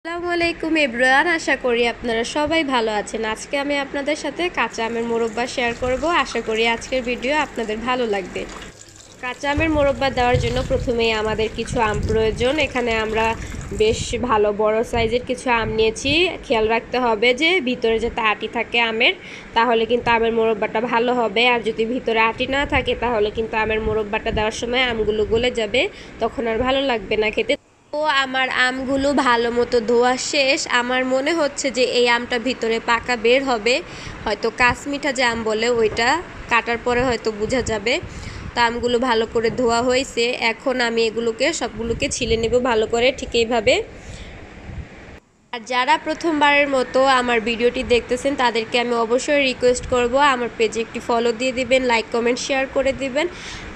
আসসালামু আলাইকুম এভরিওয়ান, আশা করি আপনারা সবাই ভালো আছেন। আজকে আমি আপনাদের সাথে কাঁচা আমের মোরব্বা শেয়ার করব। আশা করি আজকের ভিডিও আপনাদের ভালো লাগবে। কাঁচা আমের মোরব্বা দেওয়ার জন্য প্রথমেই আমাদের কিছু আম প্রয়োজন। এখানে আমরা বেশ ভালো বড় সাইজের কিছু আম নিয়েছি। খেয়াল রাখতে হবে যে ভিতরে যাতে আটি থাকে আমের, তাহলে কিন্তু আমের মোরব্বাটা ভালো হবে। আর যদি ভিতরে আটি না থাকে তাহলে কিন্তু আমের মোরব্বাটা দেওয়ার সময় আমগুলো গলে যাবে, তখন আর ভালো লাগবে না খেতে। তো আমার আমগুলো ভালো মতো ধোয়া শেষ। আমার মনে হচ্ছে যে এই আমটা ভিতরে পাকা বের হবে, হয়তো কাশমিঠা যে আম বলে ওইটা কাটার পরে হয়তো বোঝা যাবে। তো আমগুলো ভালো করে ধোয়া হয়েছে, এখন আমি এগুলোকে সবগুলোকে ছিলে নেব ভালো করে, ঠিক এইভাবে। আর যারা প্রথমবারের মতো আমার ভিডিওটি দেখতেছেন তাদেরকে আমি অবশ্যই রিকোয়েস্ট করব আমার পেজে একটি ফলো দিয়ে দিবেন, লাইক কমেন্ট শেয়ার করে দিবেন।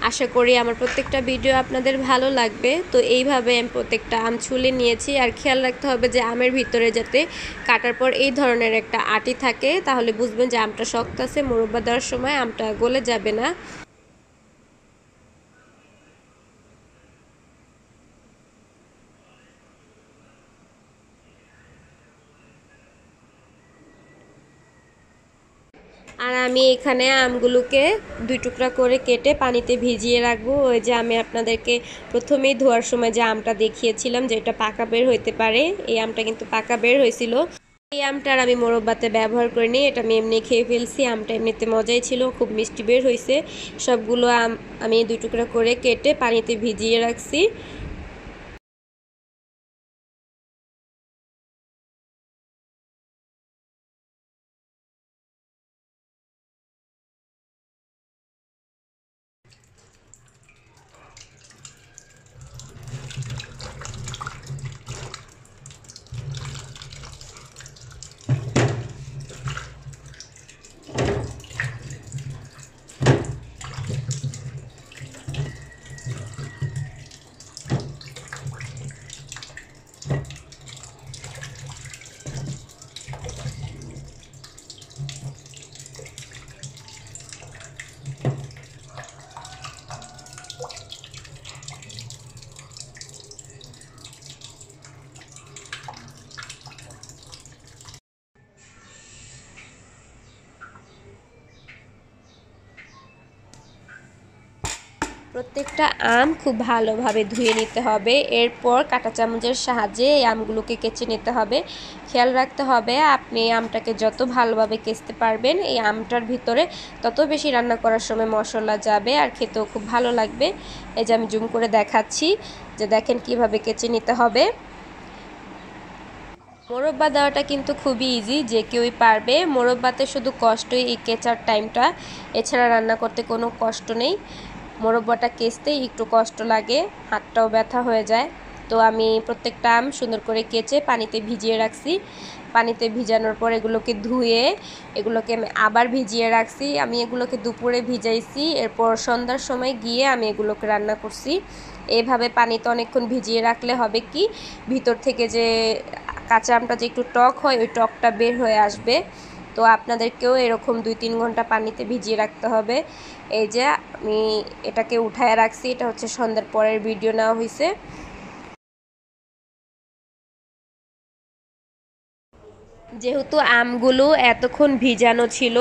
আশা করি আমার প্রত্যেকটা ভিডিও আপনাদের ভালো লাগবে। তো এইভাবে আমি প্রত্যেকটা আম ছুলে নিয়েছি। আর খেয়াল রাখতে হবে যে আমের ভিতরে যাতে কাটার পর এই ধরনের একটা আটি থাকে, তাহলে বুঝবেন যে আমটা শক্ত আছে, মোরব্বা দেওয়ার সময় আমটা গলে যাবে না। আর আমি এখানে আমগুলোকে দুই টুকরা করে কেটে পানিতে ভিজিয়ে রাখবো। ওই যে আমি আপনাদেরকে প্রথমেই ধোয়ার সময় যে আমটা দেখিয়েছিলাম যে এটা পাকা বের হইতে পারে, এই আমটা কিন্তু পাকা বের হয়েছিল। এই আমটার আমি মোরব্বাতে ব্যবহার করিনি, এটা আমি এমনি খেয়ে ফেলছি। আমটা এমনিতে মজাই ছিল, খুব মিষ্টি বের হয়েছে। সবগুলো আম আমি দুই টুকরা করে কেটে পানিতে ভিজিয়ে রাখছি। প্রত্যেকটা আম খুব ভালোভাবে ধুয়ে নিতে হবে। এরপর কাঁটা চামচের সাহায্যে এই আমগুলোকে কেচে নিতে হবে। খেয়াল রাখতে হবে আপনি আমটাকে যত ভালোভাবে কেচতে পারবেন এই আমটার ভিতরে তত বেশি রান্না করার সময় মশলা যাবে আর খেতেও খুব ভালো লাগবে। এই যে আমি জুম করে দেখাচ্ছি যে দেখেন কিভাবে কেচে নিতে হবে। মোরব্বা দেওয়াটা কিন্তু খুবই ইজি, যে কেউই পারবে। মোরব্বাতে শুধু কষ্টই এই কেচার টাইমটা, এছাড়া রান্না করতে কোনো কষ্ট নেই। মোরব্বাটা কেচতেই একটু কষ্ট লাগে, হাতটাও ব্যথা হয়ে যায়। তো আমি প্রত্যেকটা আম সুন্দর করে কেচে পানিতে ভিজিয়ে রাখছি। পানিতে ভিজানোর পর এগুলোকে ধুয়ে এগুলোকে আমি আবার ভিজিয়ে রাখছি। আমি এগুলোকে দুপুরে ভিজাইছি, এরপর সন্ধ্যার সময় গিয়ে আমি এগুলোকে রান্না করছি। এইভাবে পানিতে অনেকক্ষণ ভিজিয়ে রাখলে হবে কি, ভিতর থেকে যে কাঁচা আমটা যে একটু টক হয় ওই টকটা বের হয়ে আসবে। তো আপনাদেরকেও এরকম 2-3 ঘন্টা পানিতে ভিজিয়ে রাখতে হবে। এই যে আমি এটাকে উঠায় রাখছি, এটা হচ্ছে সন্ধ্যার পরের ভিডিও নেওয়া হয়েছে। যেহেতু আমগুলো এতক্ষণ ভিজানো ছিল,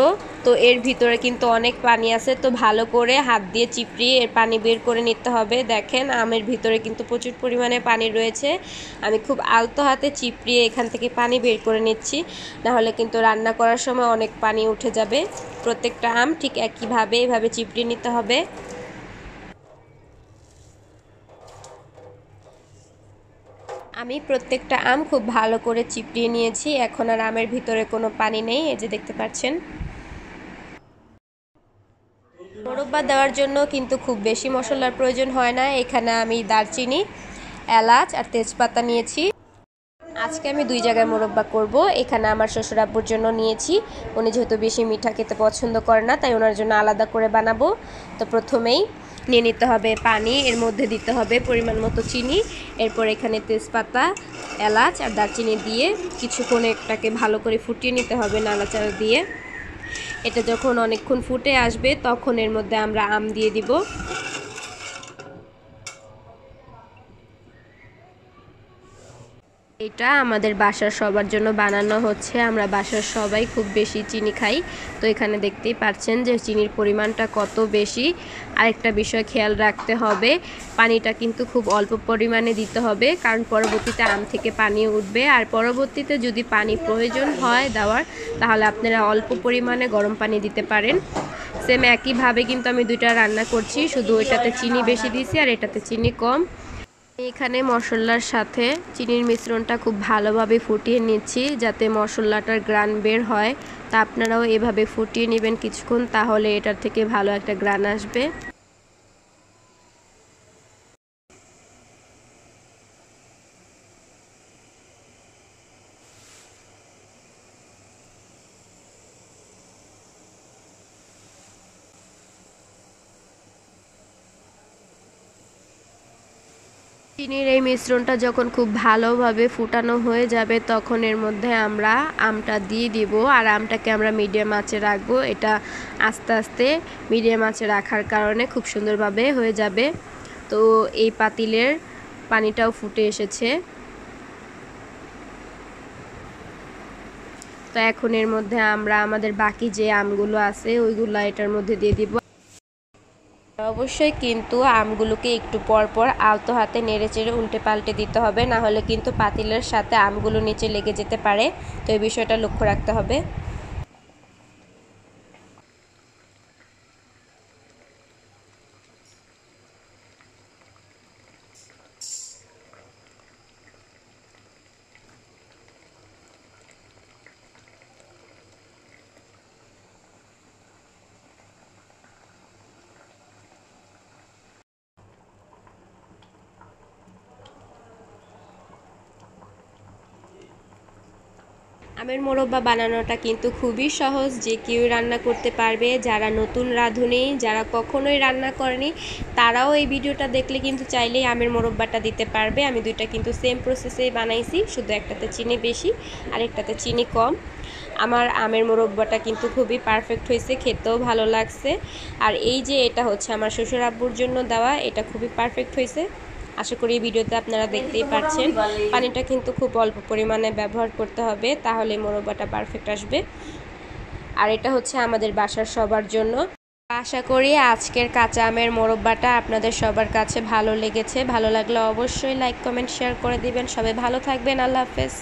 তো এর ভিতরে কিন্তু অনেক পানি আছে। তো ভালো করে হাত দিয়ে চিপড়িয়ে এর পানি বের করে নিতে হবে। দেখেন আমের ভিতরে কিন্তু প্রচুর পরিমাণে পানি রয়েছে। আমি খুব আলতো হাতে চিপড়িয়ে এখান থেকে পানি বের করে নিচ্ছি, নাহলে কিন্তু রান্না করার সময় অনেক পানি উঠে যাবে। প্রত্যেকটা আম ঠিক একইভাবে এভাবে চিপড়িয়ে নিতে হবে। আমি প্রত্যেকটা আম খুব ভালো করে চিপড়িয়ে নিয়েছি, এখন আর আমের ভিতরে কোনো পানি নেই। এই যে দেখতে পাচ্ছেন। মোরব্বা দেওয়ার জন্য কিন্তু খুব বেশি মশলার প্রয়োজন হয় না। এখানে আমি দারচিনি, এলাচ আর তেজপাতা নিয়েছি। আজকে আমি 2 জায়গায় মোরব্বা করব। এখানে আমার শ্বশুর আব্বুর জন্য নিয়েছি, উনি যেহেতু বেশি মিঠা খেতে পছন্দ করে না, তাই ওনার জন্য আলাদা করে বানাবো। তো প্রথমেই নিয়ে নিতে হবে পানি, এর মধ্যে দিতে হবে পরিমাণ মতো চিনি। এরপর এখানে তেজপাতা, এলাচ আর দারচিনি দিয়ে কিছুক্ষণ এটাকে ভালো করে ফুটিয়ে নিতে হবে নাড়াচাড়া দিয়ে। এটা যখন অনেকক্ষণ ফুটে আসবে তখন এর মধ্যে আমরা আম দিয়ে দিব। এটা আমাদের বাসার সবার জন্য বানানো হচ্ছে। আমরা বাসার সবাই খুব বেশি চিনি খাই, তো এখানে দেখতেই পাচ্ছেন যে চিনির পরিমাণটা কত বেশি। আরেকটা বিষয় খেয়াল রাখতে হবে, পানিটা কিন্তু খুব অল্প পরিমাণে দিতে হবে, কারণ পরবর্তীতে আম থেকে পানি উঠবে। আর পরবর্তীতে যদি পানি প্রয়োজন হয় দেওয়ার, তাহলে আপনারা অল্প পরিমাণে গরম পানি দিতে পারেন। সেম একইভাবে কিন্তু আমি দুইটা রান্না করছি, শুধু ওইটাতে চিনি বেশি দিয়েছি আর এটাতে চিনি কম। এখানে মশলার সাথে চিনির মিশ্রণটা খুব ভালোভাবে ফুটিয়ে নিচ্ছি, যাতে মশলাটার গ্রান বের হয়। তা আপনারাও এভাবে ফুটিয়ে নেবেন কিছুক্ষণ, তাহলে এটার থেকে ভালো একটা গ্রান আসবে। চিনির এই মিশ্রণটা যখন খুব ভালোভাবে ফুটানো হয়ে যাবে, তখন এর মধ্যে আমরা আমটা দিয়ে দিব। আর আমটাকে আমরা মিডিয়াম আঁচে রাখবো। এটা আস্তে আস্তে মিডিয়াম আঁচে রাখার কারণে খুব সুন্দরভাবে হয়ে যাবে। তো এই পাতিলের পানিটাও ফুটে এসেছে। তো এখন এর মধ্যে আমরা আমাদের বাকি যে আমগুলো আছে ওইগুলো এটার মধ্যে দিয়ে দিব। অবশ্যই কিন্তু আমগুলোকে একটু পর পর আলতো হাতে নেড়ে চেড়ে উল্টে পাল্টে দিতে হবে, না হলে কিন্তু পাতিলের সাথে আমগুলো নিচে লেগে যেতে পারে। তো এই বিষয়টা লক্ষ্য রাখতে হবে। আমের মোরব্বা বানানোটা কিন্তু খুবই সহজ, যে কেউ রান্না করতে পারবে। যারা নতুন রাঁধুনি, যারা কখনোই রান্না করেনি, তারাও এই ভিডিওটা দেখলে কিন্তু চাইলেই আমের মোরব্বাটা দিতে পারবে। আমি দুইটা কিন্তু সেম প্রসেসেই বানাইছি, শুধু একটাতে চিনি বেশি আর একটাতে চিনি কম। আমার আমের মোরব্বাটা কিন্তু খুবই পারফেক্ট হয়েছে, খেতেও ভালো লাগছে। আর এই যে এটা হচ্ছে আমার শ্বশুর আব্বুর জন্য দেওয়া, এটা খুবই পারফেক্ট হয়েছে। আশা করি এই ভিডিওতে আপনারা দেখতেই পাচ্ছেন। পানিটা কিন্তু খুব অল্প পরিমাণে ব্যবহার করতে হবে, তাহলে মোরব্বাটা পারফেক্ট আসবে। আর এটা হচ্ছে আমাদের বাসার সবার জন্য। আশা করি আজকের কাঁচা আমের মোরব্বাটা আপনাদের সবার কাছে ভালো লেগেছে। ভালো লাগলে অবশ্যই লাইক কমেন্ট শেয়ার করে দিবেন। সবাই ভালো থাকবেন। আল্লাহ হাফেজ।